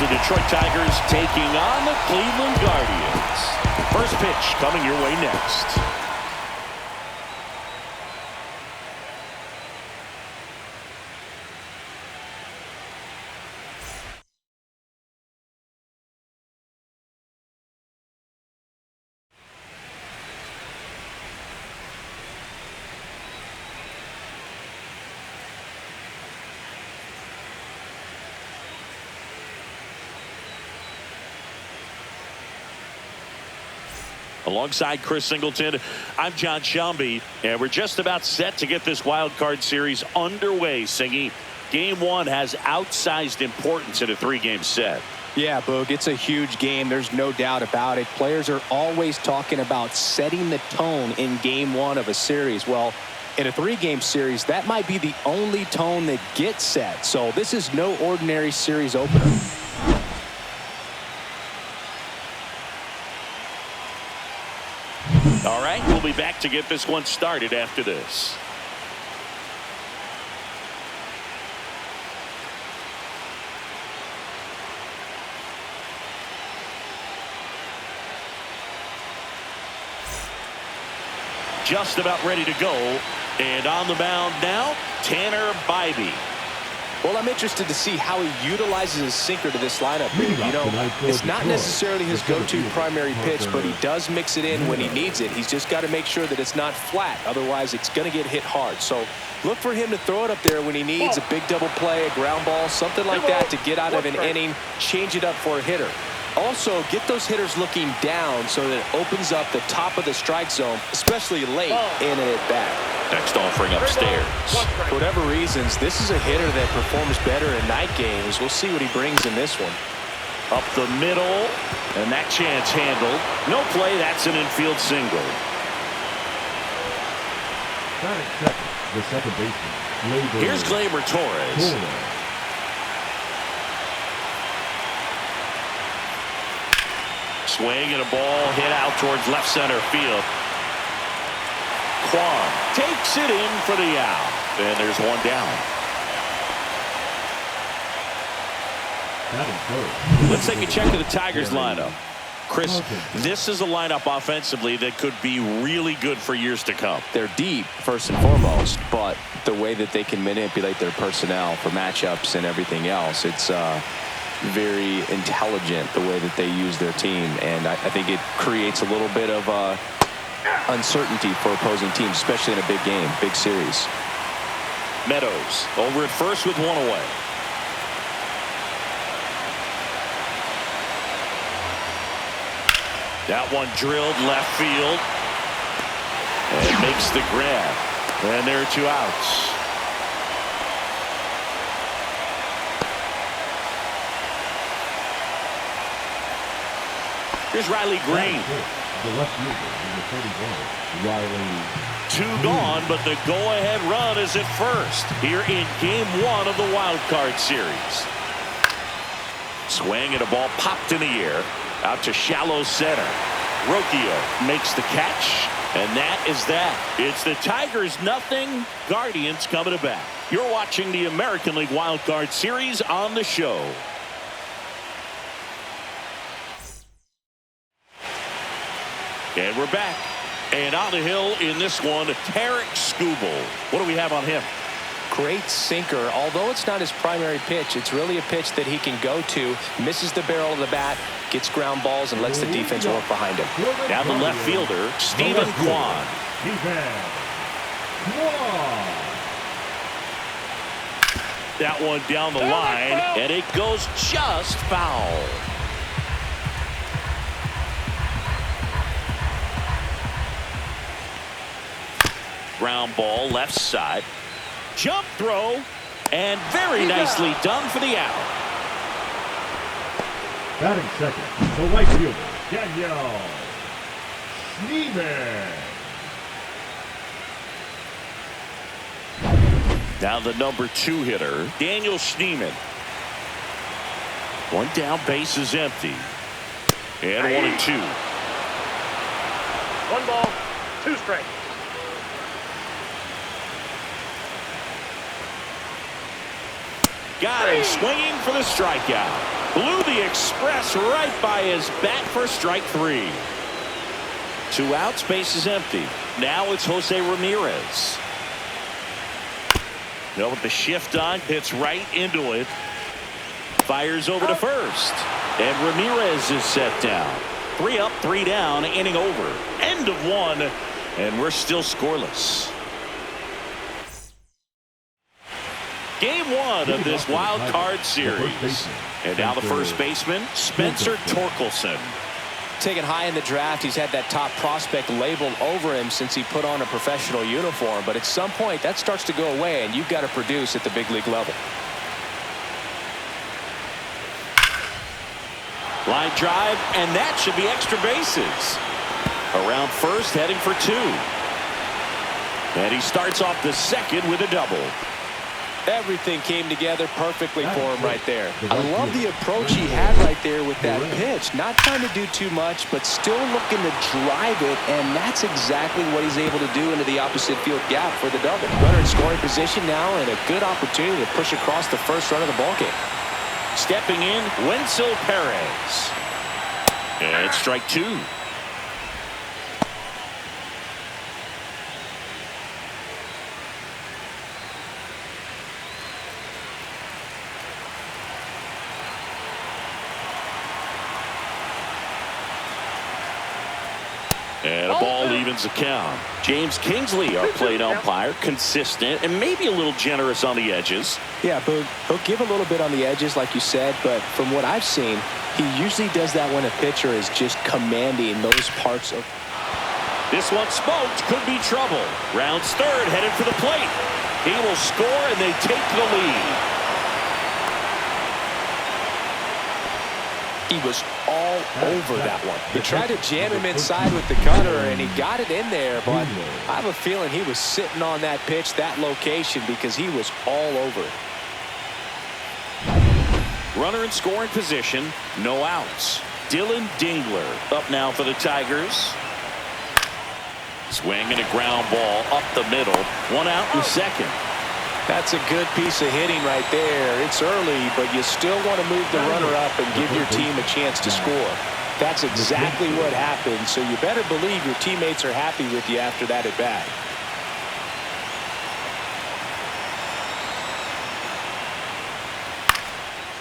the Detroit Tigers taking on the Cleveland Guardians. First pitch coming your way next. Alongside Chris Singleton, I'm John Shelby, and we're just about set to get this wild card series underway, Singy. Game one has outsized importance in a three-game set. Yeah, Boog, it's a huge game. There's no doubt about it. Players are always talking about setting the tone in game one of a series. Well, in a three-game series, that might be the only tone that gets set. So this is no ordinary series opener. All right, we'll be back to get this one started after this. Just about ready to go. And on the mound now, Tanner Bybee. Well, I'm interested to see how he utilizes his sinker to this lineup. You know, it's not necessarily his go-to primary pitch, but he does mix it in when he needs it. He's just got to make sure that it's not flat. Otherwise, it's going to get hit hard. So look for him to throw it up there when he needs a big double play, a ground ball, something like that to get out of an inning, change it up for a hitter. Also, get those hitters looking down so that it opens up the top of the strike zone, especially late in an at-bat. Next offering upstairs. For whatever reasons, this is a hitter that performs better in night games. We'll see what he brings in this one. Up the middle, and that chance handled. No play, that's an infield single. The second baseman. Here's Gleyber Torres. Swing and a ball hit out towards left center field. Kwan takes it in for the out. And there's one down. Let's take a check of the Tigers lineup. Chris, this is a lineup offensively that could be really good for years to come. They're deep, first and foremost, but the way that they can manipulate their personnel for matchups and everything else, it's very intelligent the way that they use their team, and I think it creates a little bit of uncertainty for opposing teams, especially in a big game, big series. Meadows over at first with one away. That one drilled left field and makes the grab, and there are two outs. Here's Riley Green. The left fielder, number 31, Riley. Two gone, but the go-ahead run is at first here in game one of the wild card series. Swing and a ball popped in the air out to shallow center. Rocchio makes the catch, and that is that. It's the Tigers nothing, Guardians coming to bat. You're watching the American League Wild Card Series on the show. And we're back. And on the hill in this one, Tarek Skubal. What do we have on him? Great sinker. Although it's not his primary pitch, it's really a pitch that he can go to, misses the barrel of the bat, gets ground balls, and lets the defense work behind him. Now the left fielder, Stephen Kwan. That one down the line, and it goes just foul. Ground ball left side. Jump throw, and very nicely done for the out. Batting second, the right fielder, Daniel Schneeman. Now the number 2 hitter, Daniel Schneeman. One down, base is empty. And 1-2. 1 ball, 2 strikes. Got him swinging for the strikeout. Blew the express right by his bat for strike 3. 2 outs, base is empty. Now it's Jose Ramirez. With the shift on, hits right into it. Fires over to first. And Ramirez is set down. 3 up, 3 down, inning over. End of 1, and we're still scoreless. Game 1 of this wild card series. And now the first baseman, Spencer Torkelson. Taken high in the draft, he's had that top prospect labeled over him since he put on a professional uniform. But at some point, that starts to go away, and you've got to produce at the big league level. Line drive, and that should be extra bases. Around first, heading for 2. And he starts off the second with a double. Everything came together perfectly for him right there. I love the approach he had right there with that pitch. Not trying to do too much, but still looking to drive it, and that's exactly what he's able to do into the opposite field gap for the double. Runner in scoring position now, and a good opportunity to push across the first run of the ballgame. Stepping in, Wenzel Perez. And strike 2. And a ball evens the count. James Kingsley, our plate umpire, consistent and maybe a little generous on the edges. Yeah, but he'll give a little bit on the edges, like you said, but from what I've seen, he usually does that when a pitcher is just commanding those parts of. This one smoked, could be trouble. Rounds third, headed for the plate. He will score, and they take the lead. He was all over that one. He tried to jam him inside with the cutter, and he got it in there, but I have a feeling he was sitting on that pitch, that location, because he was all over it. Runner in scoring position, no outs. Dylan Dingler up now for the Tigers. Swing and a ground ball up the middle. 1 out in second. That's a good piece of hitting right there. It's early, but you still want to move the runner up and give your team a chance to score. That's exactly what happened, so you better believe your teammates are happy with you after that at bat.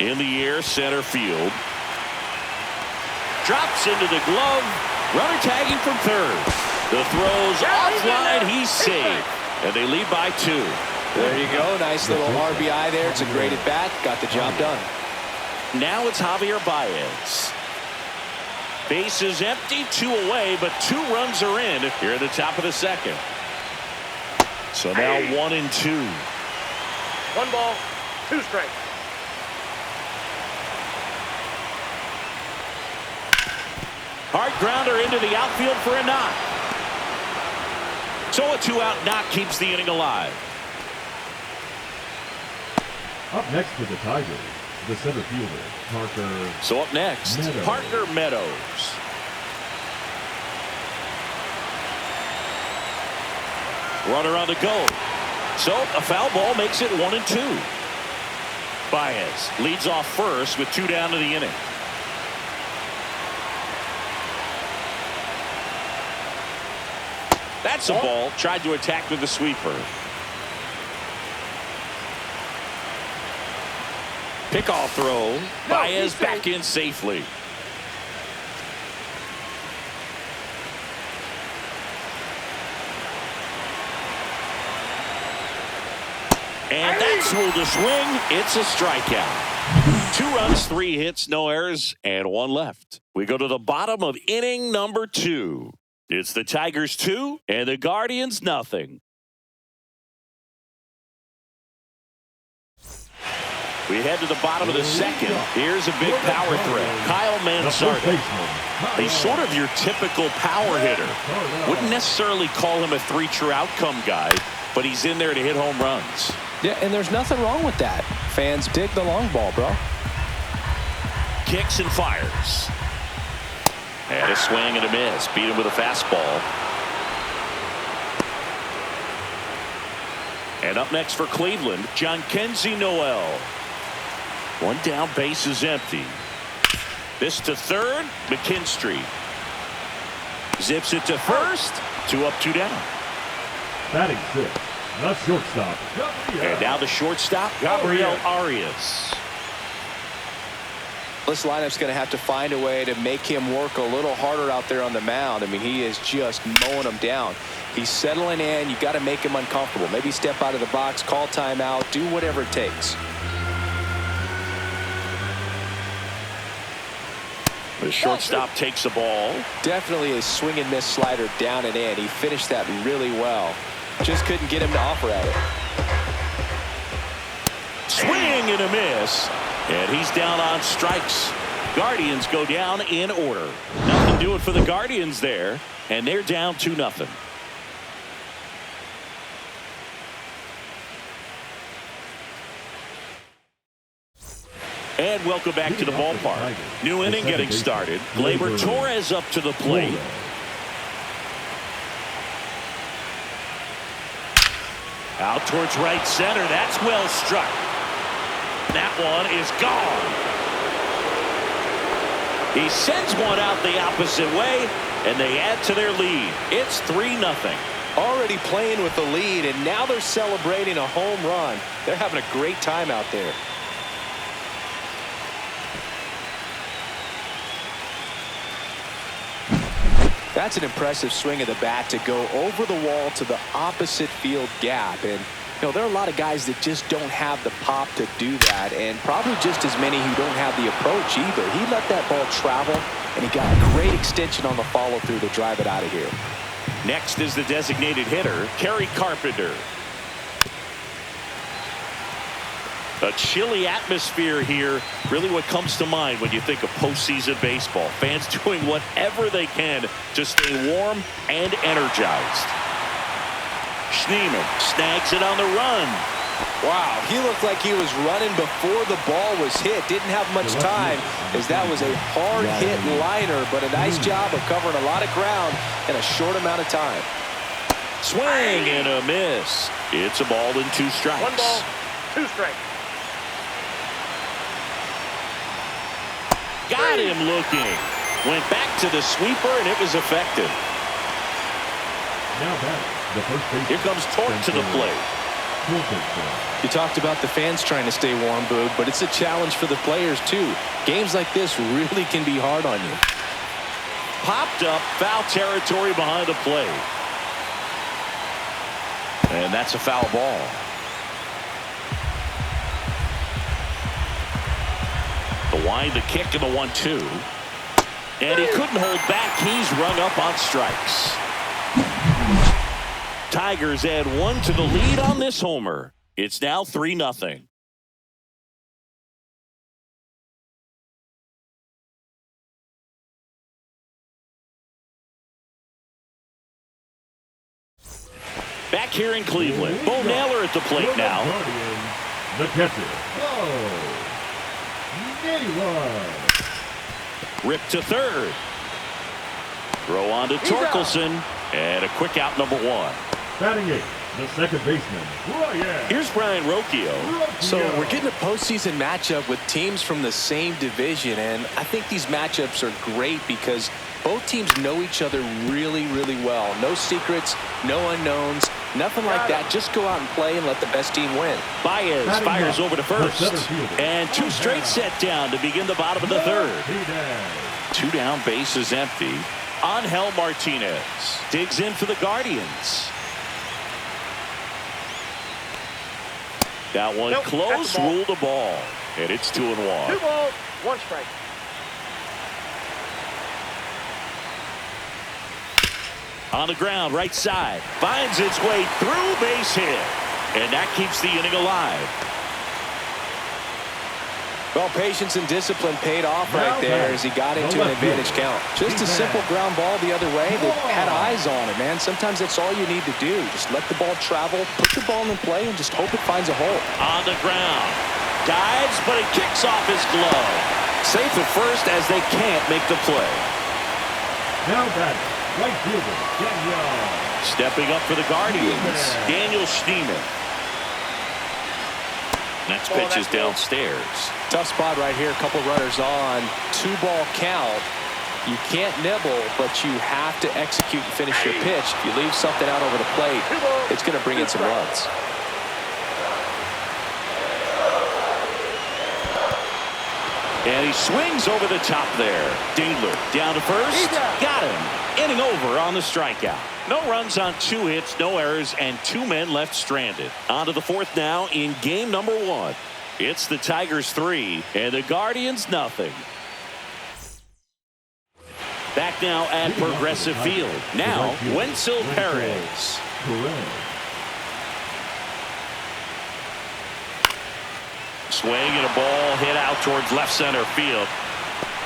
In the air, center field. Drops into the glove. Runner tagging from third. The throw's offline. He's safe. And they lead by 2. There you go. Nice little RBI there. It's a great at bat. Got the job done. Now it's Javier Baez. Base is empty, 2 away, but 2 runs are in here at the top of the second. So now 1 and 2. 1 ball, 2 strikes. Hard grounder into the outfield for a knock. So a 2-out knock keeps the inning alive. Up next for the Tigers, the center fielder, Parker. So up next, Meadows. Parker Meadows. Runner on the go. So a foul ball makes it 1 and 2. Baez leads off first with 2 down to the inning. That's a ball. Tried to attack with the sweeper. Pickoff throw. Baez back in safely. And that's ruled a swing. It's a strikeout. 2 runs, 3 hits, no errors, and 1 left. We go to the bottom of inning number 2. It's the Tigers 2 and the Guardians nothing. We head to the bottom of the second. Here's a big power threat. Kyle Mansardo. He's sort of your typical power hitter. Wouldn't necessarily call him a 3 true outcome guy, but he's in there to hit home runs. Yeah, and there's nothing wrong with that. Fans dig the long ball, bro. Kicks and fires. And a swing and a miss. Beat him with a fastball. And up next for Cleveland, Jhonkensy Noel. 1 down, base is empty. This to third, McKinstry. Zips it to first. 2 up, 2 down. Batting 6, the shortstop, Gabriel. And now the shortstop, Gabriel Arias. This lineup's going to have to find a way to make him work a little harder out there on the mound. I mean, he is just mowing them down. He's settling in. You got to make him uncomfortable. Maybe step out of the box, call timeout, do whatever it takes. The shortstop takes the ball. Definitely a swing and miss slider down and in. He finished that really well. Just couldn't get him to offer at it. Swing and a miss. And he's down on strikes. Guardians go down in order. Nothing doing for the Guardians there. And they're down 2-0. And welcome back to the ballpark. New inning getting started. Gleyber Torres up to the plate. Out towards right center. That's well struck. That one is gone. He sends one out the opposite way, and they add to their lead. It's 3-0. Already playing with the lead, and now they're celebrating a home run. They're having a great time out there. That's an impressive swing of the bat to go over the wall to the opposite field gap. And you know, there are a lot of guys that just don't have the pop to do that, and probably just as many who don't have the approach either. He let that ball travel, and he got a great extension on the follow-through to drive it out of here. Next is the designated hitter, Kerry Carpenter. A chilly atmosphere here. Really what comes to mind when you think of postseason baseball. Fans doing whatever they can to stay warm and energized. Schneemann snags it on the run. Wow, he looked like he was running before the ball was hit. Didn't have much time, as that was a hard-hit liner, but a nice job of covering a lot of ground in a short amount of time. Swing and a miss. It's a ball and 2 strikes. 1 ball, 2 strikes. Got him looking. Went back to the sweeper, and it was effective. Now batting, the first baseman. Here comes Torque to the plate. You talked about the fans trying to stay warm, Boog, but it's a challenge for the players, too. Games like this really can be hard on you. Popped up, foul territory behind the plate. And that's a foul ball. The wind, the kick, and the 1-2. And he couldn't hold back. He's rung up on strikes. Tigers add 1 to the lead on this homer. It's now 3-0. Back here in Cleveland. Bo Naylor at the plate now. The catcher, Naylor. Rip to third. Throw on to Torkelson. And a quick out, number 1. Batting 8, the second baseman, Ryan. Here's Brian Rocchio. So we're getting a postseason matchup with teams from the same division, and I think these matchups are great because both teams know each other really, really well. No secrets, no unknowns, nothing like that. Just go out and play and let the best team win. Baez fires over to first. And 2 straight set down to begin the bottom of the third. 2 down, base is empty. Angel Martinez digs in for the Guardians. That one close, ruled the ball. And it's 2-1. 2 balls, 1 strike. On the ground, right side. Finds its way through, base hit. And that keeps the inning alive. Well, patience and discipline paid off right there as he got into an advantage count. Just a simple ground ball the other way. They had eyes on it, man. Sometimes that's all you need to do. Just let the ball travel, put the ball in play, and just hope it finds a hole. On the ground. Dives, but it kicks off his glove. Safe at first as they can't make the play. Now batting, right fielder, Daniel. Stepping up for the Guardians, Daniel Schneemann. Next pitch is downstairs. Tough spot right here. A couple runners on. 2-ball count. You can't nibble, but you have to execute and finish your pitch. If you leave something out over the plate, it's going to bring in some runs. And he swings over the top there. Dingler down to first. Got him. Inning over on the strikeout. No runs on 2 hits, no errors, and 2 men left stranded. On to the 4th now in game number 1. It's the Tigers 3 and the Guardians nothing. Back now at Progressive Field. Now, Wenzel Perez. Swing and a ball hit out towards left center field.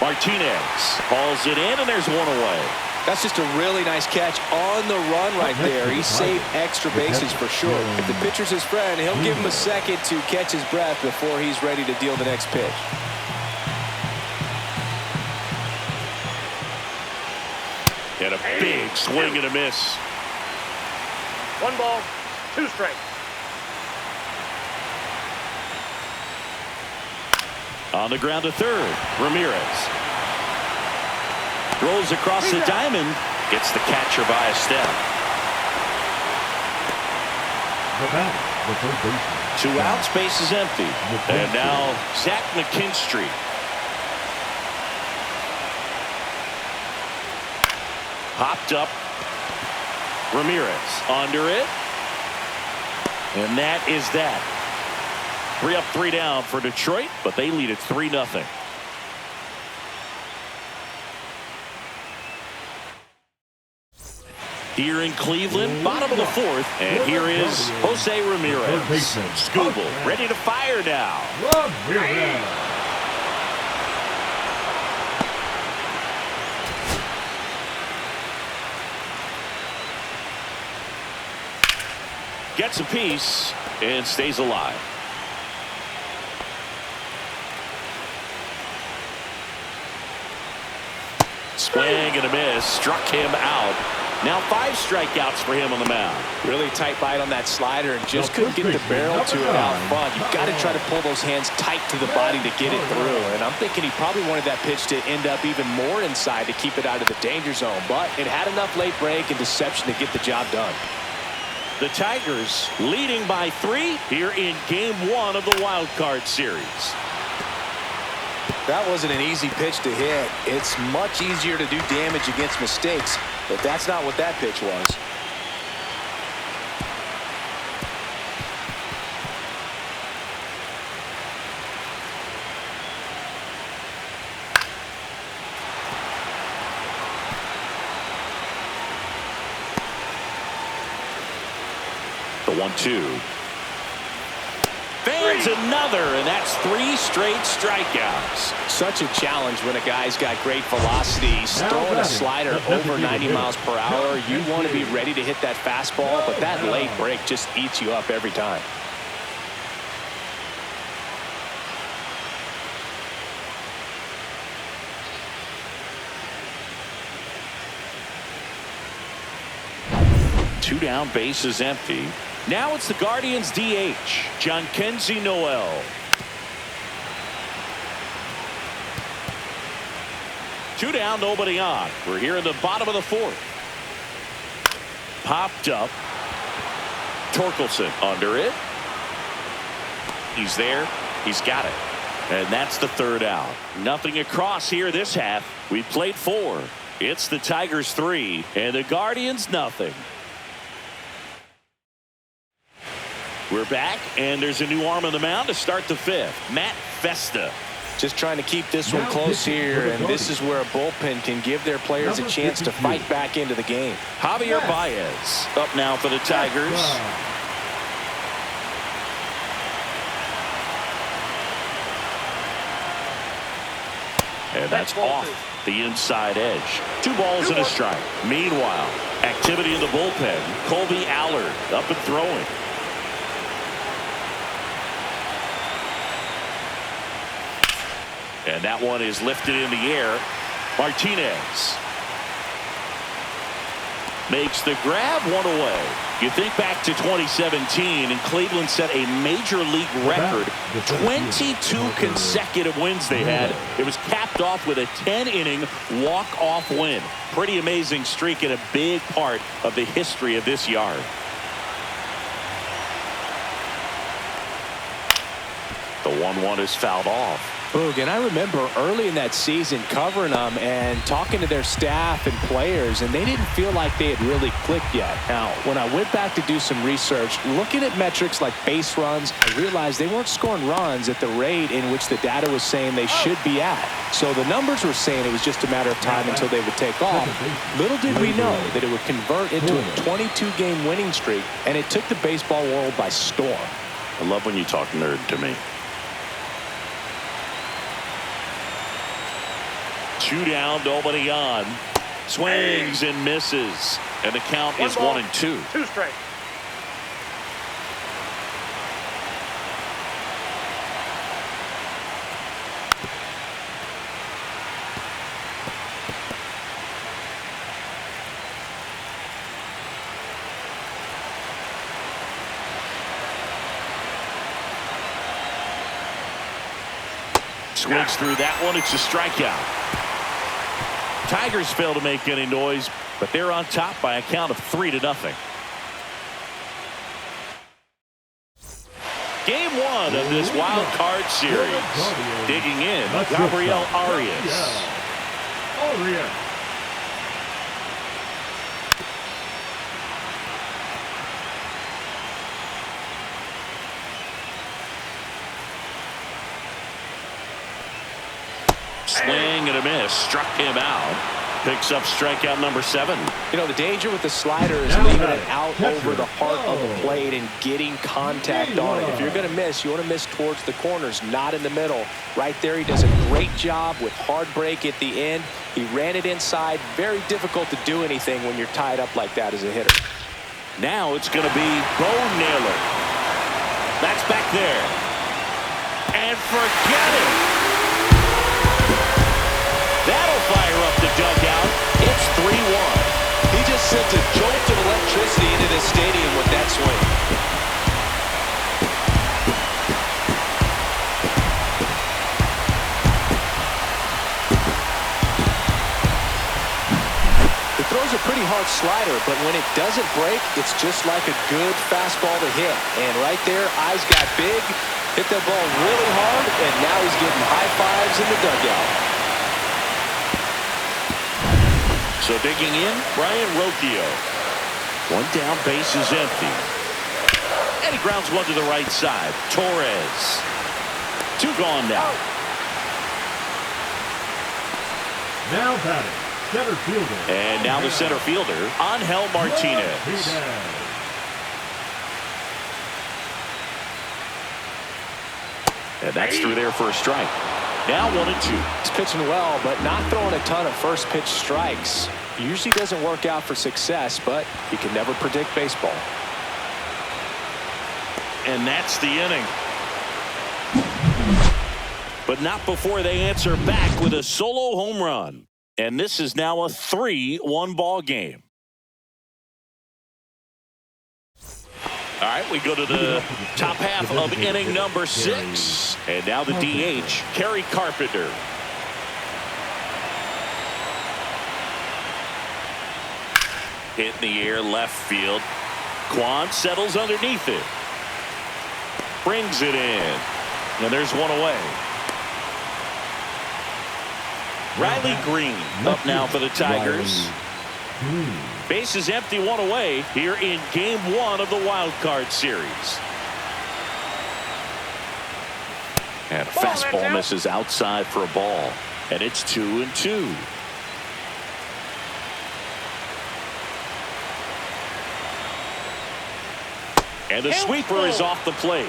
Martinez hauls it in, and there's one away. That's just a really nice catch on the run right there. He saved extra bases for sure. If the pitcher's his friend, he'll give him a second to catch his breath before he's ready to deal the next pitch. And a big swing and a miss. 1 ball, 2 strikes. On the ground to third, Ramirez. Rolls across the diamond. Gets the catcher by a step. The batter, the third baseman. 2 outs, base is empty. And now Zach McKinstry. Popped up. Ramirez under it. And that is that. 3 up, 3 down for Detroit, but they lead it 3-0. Here in Cleveland, bottom of the 4th, and here is Jose Ramirez. Scooble ready to fire now. Gets a piece and stays alive. Swing and a miss. Struck him out. Now 5 strikeouts for him on the mound. Really tight bite on that slider and just couldn't get the barrel to it out front. You've got to try to pull those hands tight to the body to get it through. And I'm thinking he probably wanted that pitch to end up even more inside to keep it out of the danger zone. But it had enough late break and deception to get the job done. The Tigers leading by 3 here in game 1 of the wild card series. That wasn't an easy pitch to hit. It's much easier to do damage against mistakes, but that's not what that pitch was. The 1-2. There's another, and that's 3 straight strikeouts. Such a challenge when a guy's got great velocity. He's throwing a slider over 90 miles per hour. You want to be ready to hit that fastball, but that late break just eats you up every time. Two down, base is empty. Now it's the Guardians DH, Jhonkensy Noel. 2 down, nobody on. We're here in the bottom of the 4th. Popped up. Torkelson under it. He's there. He's got it. And that's the 3rd out. Nothing across here this half. We've played 4. It's the Tigers 3 and the Guardians nothing. We're back, and there's a new arm on the mound to start the 5th. Matt Festa. Just trying to keep this one close here, and this is where a bullpen can give their players a chance to fight back into the game. Javier Baez up now for the Tigers. And that's off the inside edge. 2 balls and a strike. Meanwhile, activity in the bullpen. Colby Allard up and throwing. And that one is lifted in the air. Martinez. Makes the grab, one away. You think back to 2017, and Cleveland set a major league record. 22 consecutive wins they had. It was capped off with a 10-inning walk-off win. Pretty amazing streak and a big part of the history of this yard. The 1-1 is fouled off. Boog, and I remember early in that season covering them and talking to their staff and players, and they didn't feel like they had really clicked yet. Now, when I went back to do some research, looking at metrics like base runs, I realized they weren't scoring runs at the rate in which the data was saying they should be at. So the numbers were saying it was just a matter of time until they would take off. Little did we know that it would convert into a 22-game winning streak, and it took the baseball world by storm. I love when you talk nerd to me. 2 down, nobody on. Swings and misses. And the count is 1-2. 2 straight. Swings through that one. It's a strikeout. Tigers fail to make any noise, but they're on top by a count of 3-0. Game 1 of this wild card series. Digging in, Gabriel Arias. Swing and a miss. Struck him out. Picks up strikeout number 7. You know, the danger with the slider is leaving it out over the heart of the plate and getting contact on it. If you're going to miss, you want to miss towards the corners, not in the middle. Right there, he does a great job with hard break at the end. He ran it inside. Very difficult to do anything when you're tied up like that as a hitter. Now it's going to be Bo Naylor. That's back there. And forget it. That'll fire up the dugout. It's 3-1. He just sent a jolt of electricity into this stadium with that swing. He throws a pretty hard slider, but when it doesn't break, it's just like a good fastball to hit. And right there, eyes got big, hit that ball really hard, and now he's getting high fives in the dugout. So digging in, Brian Rocchio. 1 down, base is empty. And he grounds one to the right side. Torres. 2 gone now. Now batting, center fielder. And now the center fielder, Angel Martinez. And that's through there for a strike. Now 1-2. He's pitching well, but not throwing a ton of first pitch strikes. Usually doesn't work out for success, but you can never predict baseball. And that's the inning. But not before they answer back with a solo home run. And this is now a 3-1 ball game. All right, we go to the top half of inning number 6. And now the DH, Kerry Carpenter. Hit in the air, left field. Kwan settles underneath it. Brings it in. And there's one away. Riley Green up now for the Tigers. Base is empty, 1 away here in game 1 of the wild card series. And a fastball misses outside for a ball. And it's 2-2. And the sweeper is off the plate.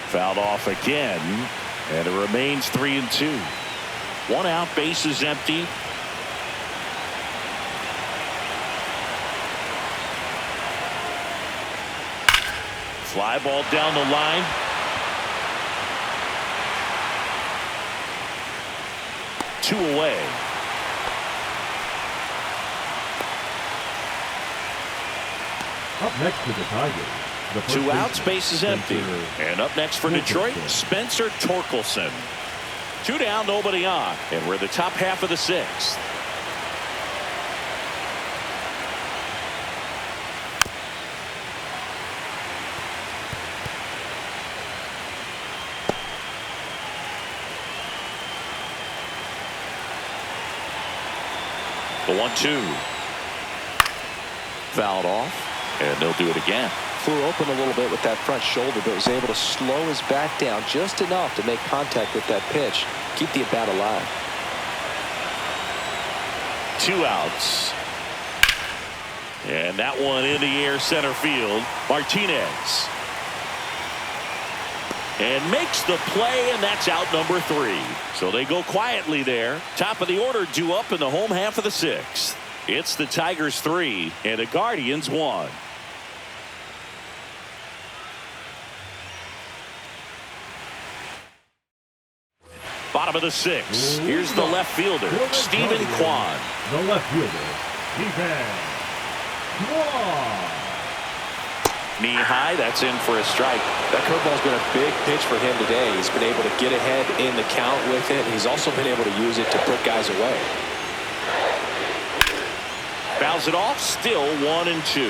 Fouled off again, and it remains 3-2. 1 out, base is empty. Fly ball down the line. Two away. Up next to the Tigers. The first 2 outs, baseman, base is empty. And up next for Detroit, Spencer Torkelson. 2 down, nobody on. And we're the top half of the 6th. The 1-2. Fouled off, and they'll do it again. Flew open a little bit with that front shoulder, but was able to slow his back down just enough to make contact with that pitch. Keep the at-bat alive. 2 outs. And that one in the air center field. Martinez. And makes the play, and that's out number 3. So they go quietly there. Top of the order due up in the home half of the 6th. It's the Tigers 3 and the Guardians 1. Bottom of the 6th. Here's the left fielder, Stephen Kwan. The left fielder, Stephen Kwan. Knee high, that's in for a strike. That curveball's been a big pitch for him today. He's been able to get ahead in the count with it. He's also been able to use it to put guys away. Fouls it off, still 1-2.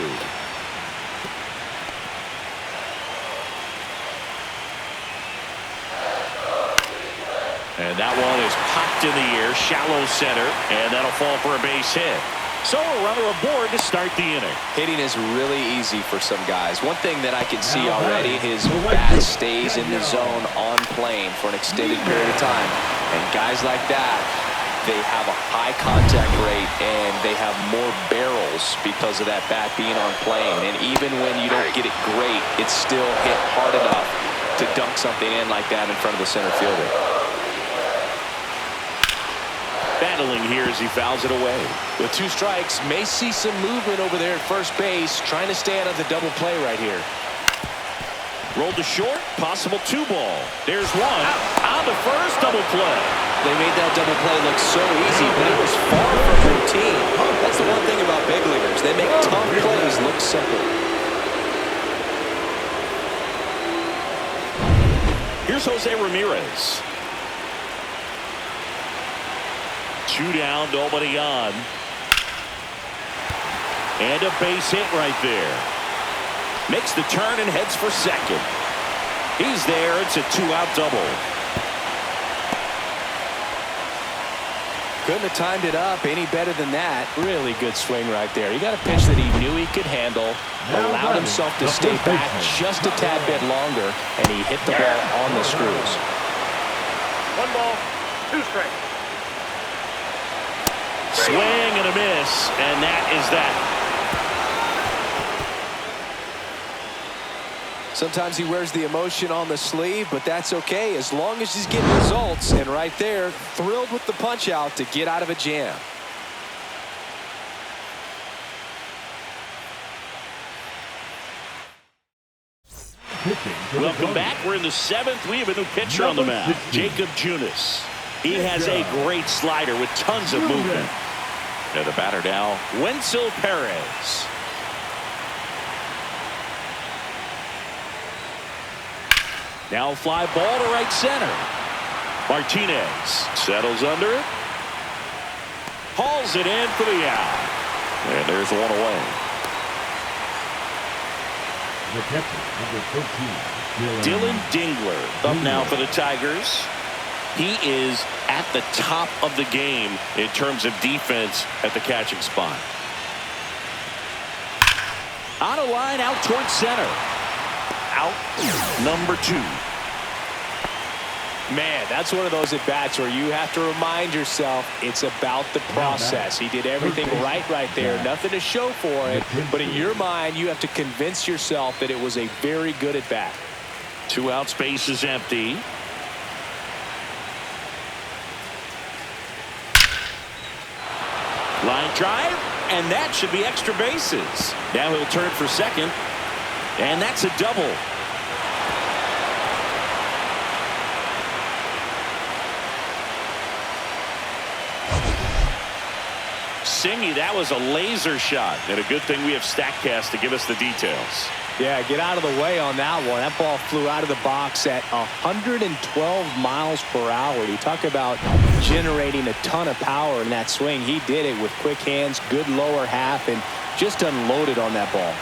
And that one is popped in the air, shallow center, and that'll fall for a base hit. So a runner aboard to start the inning. Hitting is really easy for some guys. One thing that I can see already, his bat stays in the zone on plane for an extended period of time. And guys like that, they have a high contact rate and they have more barrels because of that bat being on plane. And even when you don't get it great, it's still hit hard enough to dunk something in like that in front of the center fielder. Battling here as he fouls it away. With 2 strikes, may see some movement over there at first base, trying to stay out of the double play right here. Rolled to short, possible 2 ball. There's one. On the first, double play. They made that double play look so easy, but it was far from routine. That's the one thing about big leaguers. They make tough plays look simple. Here's Jose Ramirez. 2 down, nobody on. And a base hit right there. Makes the turn and heads for second. He's there. It's a 2-out double. Couldn't have timed it up any better than that. Really good swing right there. He got a pitch that he knew he could handle, allowed himself to stay back just a tad bit longer, and he hit the ball on the screws. 1 ball, 2 strikes. Swing and a miss, and that is that. Sometimes he wears the emotion on the sleeve, but that's okay as long as he's getting results. And right there, thrilled with the punch out to get out of a jam. Welcome back. We're in the 7th. We have a new pitcher on the mound, Jacob Junis. He has a great slider with tons of movement. And the batter now, Wenzel Perez. Now fly ball to right center. Martinez settles under it. Hauls it in for the out. And there's one away. The catcher, number 13, Dylan Dingler up now for the Tigers. He is at the top of the game in terms of defense at the catching spot. On a line out towards center. Out number 2. Man, that's one of those at-bats where you have to remind yourself it's about the process. He did everything right there. Nothing to show for it. But in your mind, you have to convince yourself that it was a very good at-bat. 2 out, space is empty. Line drive, and that should be extra bases. Now he'll turn for second. And that's a double. Singy, that was a laser shot. And a good thing we have StatCast to give us the details. Yeah, get out of the way on that one. That ball flew out of the box at 112 miles per hour. You talk about generating a ton of power in that swing. He did it with quick hands, good lower half, and just unloaded on that ball.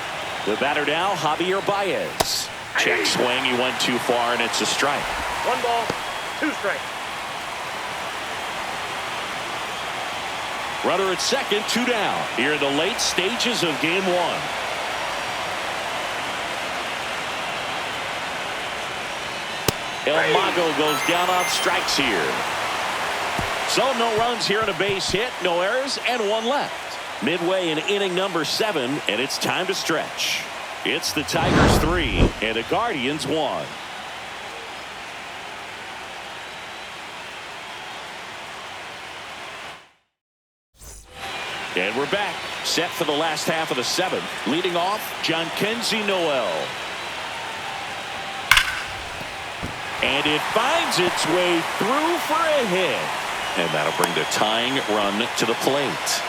The batter now, Javier Baez. Check swing, he went too far, and it's a strike. 1 ball, 2 strikes. Runner at second, 2 down. Here in the late stages of game 1. El Mago goes down on strikes here. So no runs here and a base hit, no errors, and 1 left. Midway in inning number 7, and it's time to stretch. It's the Tigers 3 and the Guardians 1. And we're back, set for the last half of the 7th. Leading off, Jhonkensy Noel. And it finds its way through for a hit. And that'll bring the tying run to the plate.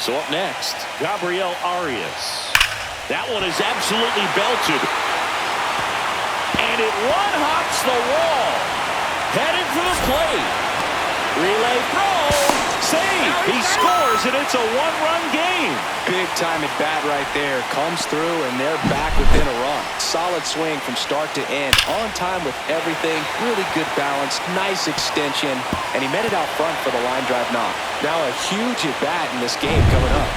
So up next, Gabriel Arias. That one is absolutely belted. And it one-hops the wall. Headed for the plate. Relay throw. Save. He scores, and it's a 1-run game. Big time at bat right there. Comes through, and they're back within a run. Solid swing from start to end. On time with everything. Really good balance. Nice extension. And he met it out front for the line drive knock. Now a huge at bat in this game coming up.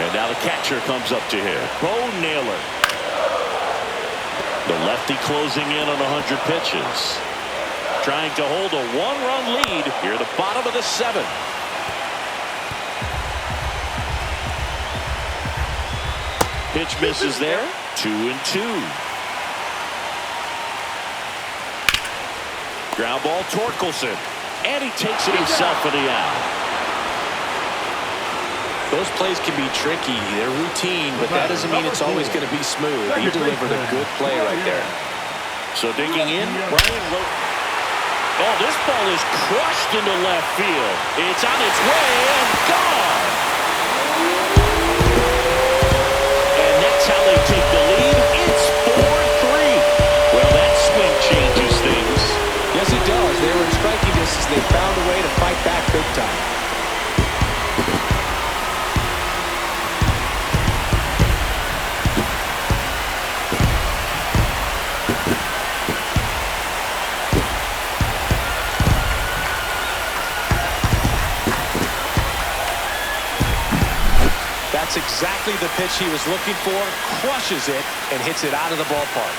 And now the catcher comes up to him. Bo Naylor. The lefty closing in on 100 pitches. Trying to hold a 1-run lead here at the bottom of the 7th. Pitch misses there. 2-2. Ground ball, Torkelson. And he takes it himself for the out. Those plays can be tricky. They're routine, but that doesn't mean it's always going to be smooth. He delivered a good play right there. So digging in, Brian wrote. Oh, this ball is crushed into left field. It's on its way and gone. And that's how they take the lead. It's 4-3. Well, that swing changes things. Yes, it does. They were in striking distance. They found a way to fight back big time. That's exactly the pitch he was looking for. Crushes it and hits it out of the ballpark.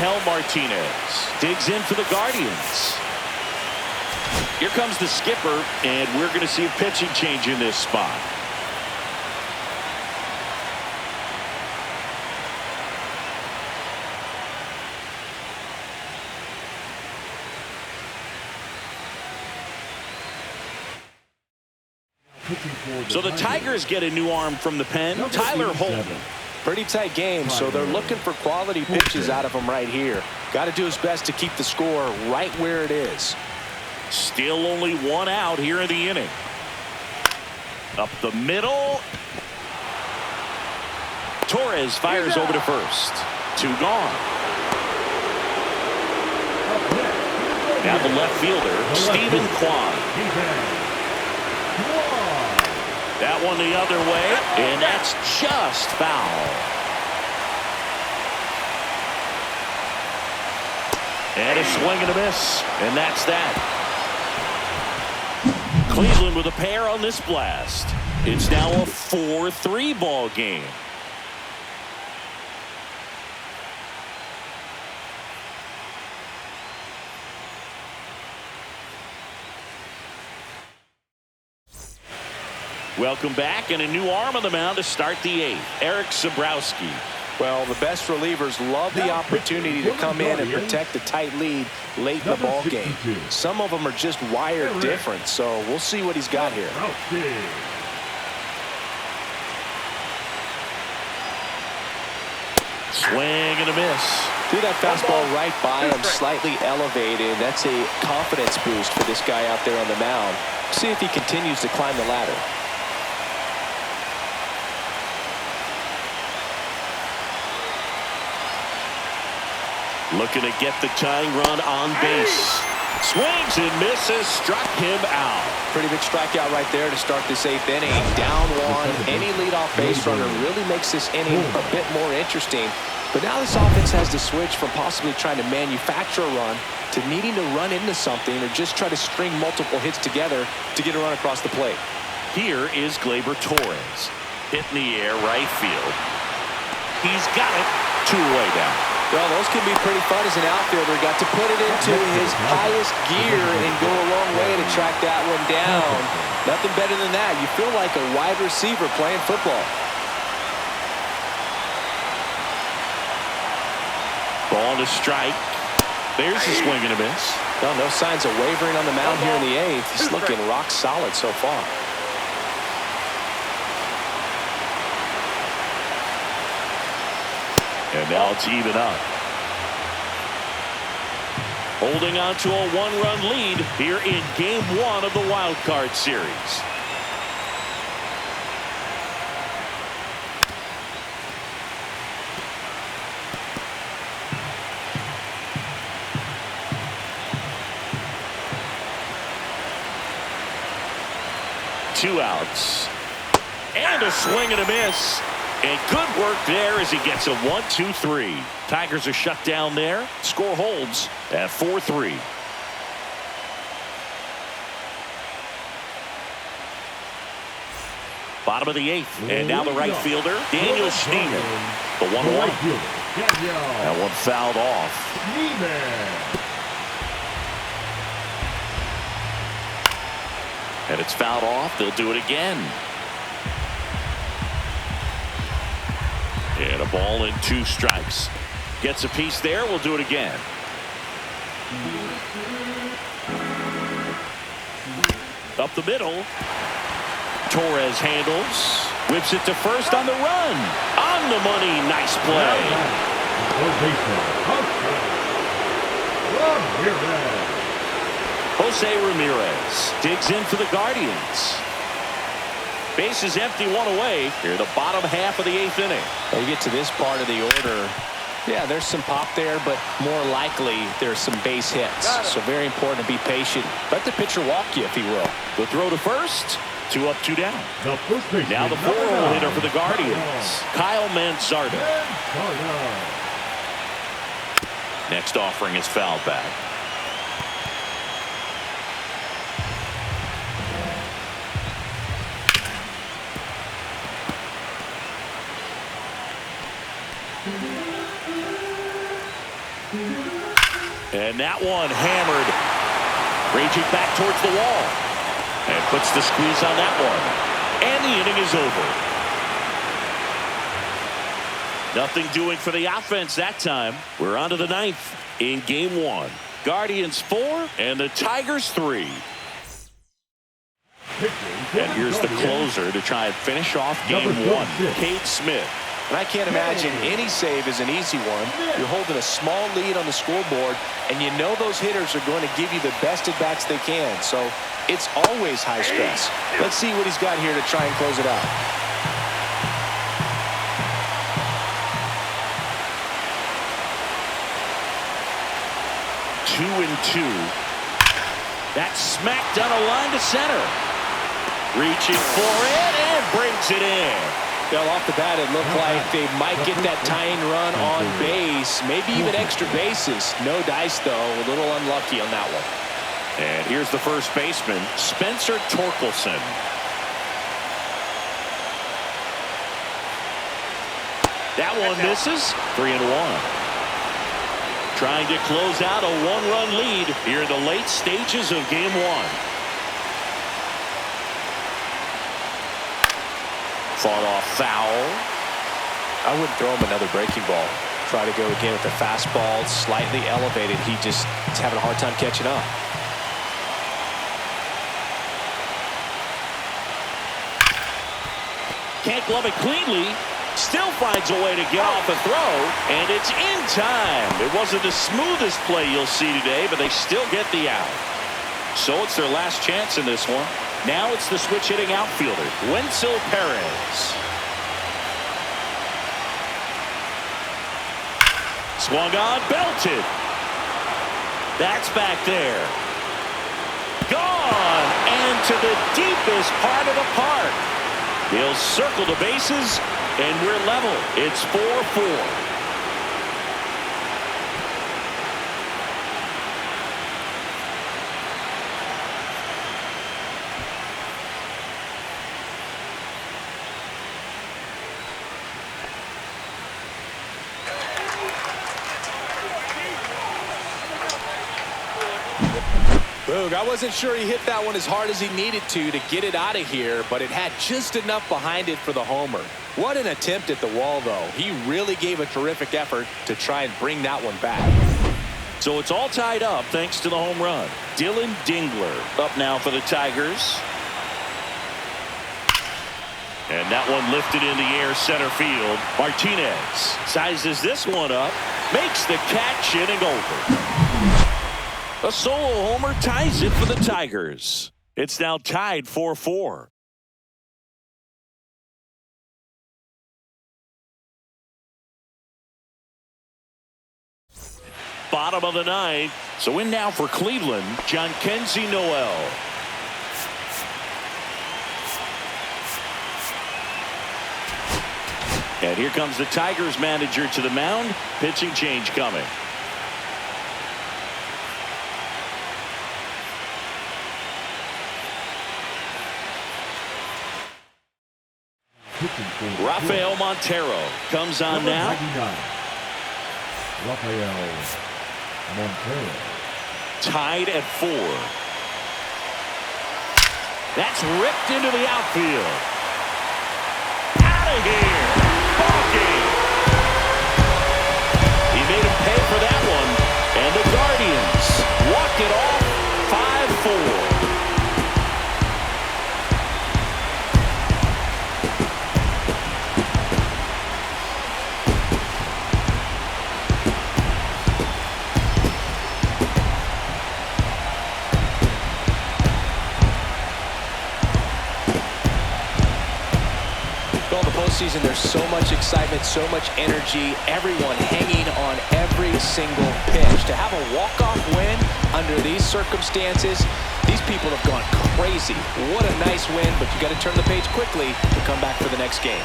Angel Martinez digs in for the Guardians. Here comes the skipper, and we're going to see a pitching change in this spot. So the Tigers get a new arm from the pen, Tyler Holton. Pretty tight game, so they're looking for quality pitches out of him right here. Got to do his best to keep the score right where it is. Still only 1 out here in the inning. Up the middle. Torres fires over to first. 2 gone. Now the left fielder, Stephen Kwan. That one the other way, and that's just foul. And a swing and a miss, and that's that. Cleveland with a pair on this blast. It's now a 4-3 ball game. Welcome back, and a new arm on the mound to start the 8th. Eric Sabrowski. Well, the best relievers love the opportunity to come in and protect a tight lead late in the ball game. Some of them are just wired different, so we'll see what he's got here. Swing and a miss. Threw that fastball right by him, slightly elevated. That's a confidence boost for this guy out there on the mound. See if he continues to climb the ladder. Looking to get the tying run on base. Swings and misses, struck him out. Pretty big strikeout right there to start this 8th inning. Down one, any leadoff base runner really makes this inning a bit more interesting. But now this offense has to switch from possibly trying to manufacture a run to needing to run into something or just try to string multiple hits together to get a run across the plate. Here is Gleyber Torres. Hit in the air, right field. He's got it, 2-away down. Well, those can be pretty fun as an outfielder. Got to put it into his highest gear and go a long way to track that one down. Nothing better than that. You feel like a wide receiver playing football. Ball to strike. There's a swing and a miss. Well, no signs of wavering on the mound here in the 8th. He's looking rock solid so far. And now it's even up. Holding on to a 1-run lead here in Game 1 of the Wild Card Series. Two outs. And a swing and a miss. And good work there as he gets a 1-2-3. Tigers are shut down there. Score holds at 4-3. Bottom of the 8th. And now the right fielder, Daniel Schneemann. The 1-1. That one fouled off. And it's fouled off. They'll do it again. And a ball and 2 strikes. Gets a piece there. We'll do it again. Up the middle. Torres handles. Whips it to first on the run. On the money. Nice play. Jose Ramirez digs in for the Guardians. Base is empty, 1 away. Here, the bottom half of the 8th inning. Well, you get to this part of the order. Yeah, there's some pop there, but more likely there's some base hits. So very important to be patient. Let the pitcher walk you, if he will. The throw to first. 2 up, 2 down. Now the 4-hole hitter for the Guardians, Kyle Manzardo. Next offering is fouled back. And that one hammered. Raging back towards the wall. And puts the squeeze on that one. And the inning is over. Nothing doing for the offense that time. We're on to the 9th in Game 1. Guardians 4 and the Tigers 3. And here's the closer to try and finish off Game 1. Cade Smith. And I can't imagine any save is an easy one. You're holding a small lead on the scoreboard, and you know those hitters are going to give you the best at-bats they can. So it's always high stress. Let's see what he's got here to try and close it out. Two and 2. That's smacked down a line to center. Reaching for it and brings it in. Well, off the bat, it looked like they might get that tying run on base, maybe even extra bases. No dice, though. A little unlucky on that one. And here's the first baseman, Spencer Torkelson. That one misses. 3-1. Trying to close out a 1-run lead here in the late stages of Game 1. Fought off foul. I wouldn't throw him another breaking ball. Try to go again with the fastball, slightly elevated. He just is having a hard time catching up. Can't glove it cleanly. Still finds a way to get off a throw, and it's in time. It wasn't the smoothest play you'll see today, but they still get the out. So it's their last chance in this one. Now it's the switch-hitting outfielder, Wenzel Perez. Swung on, belted. That's back there. Gone, and to the deepest part of the park. He'll circle the bases, and we're level. It's 4-4. Boog, I wasn't sure he hit that one as hard as he needed to get it out of here, but it had just enough behind it for the homer. What an attempt at the wall, though. He really gave a terrific effort to try and bring that one back. So it's all tied up thanks to the home run. Dylan Dingler up now for the Tigers. And that one lifted in the air center field. Martinez sizes this one up, makes the catch, inning over. A solo homer ties it for the Tigers. It's now tied 4-4. Bottom of the ninth. So in now for Cleveland, Jhonkensy Noel. And here comes the Tigers manager to the mound. Pitching change coming. Rafael Montero comes on now. Rafael Montero. Tied at 4. That's ripped into the outfield. Out of here. Ball game. He made him pay for that one. And the Guardians walk it off 5-4. Season, there's so much excitement, so much energy, everyone hanging on every single pitch. To have a walk-off win under these circumstances, these people have gone crazy. What a nice win, but you got to turn the page quickly to come back for the next game.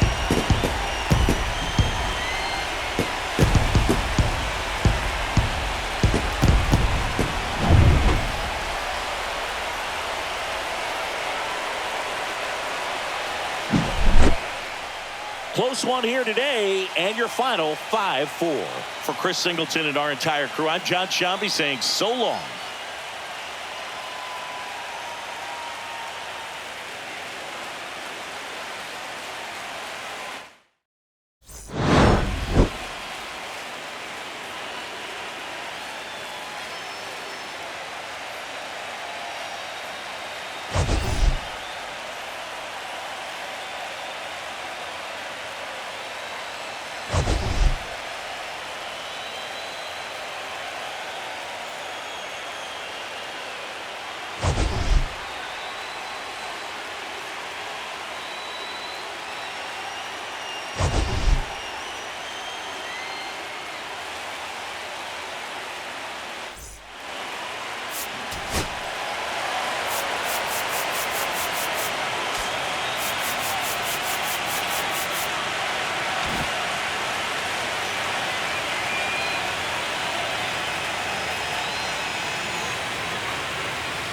Close one here today, and your final 5-4. For Chris Singleton and our entire crew, I'm John Shambi saying so long.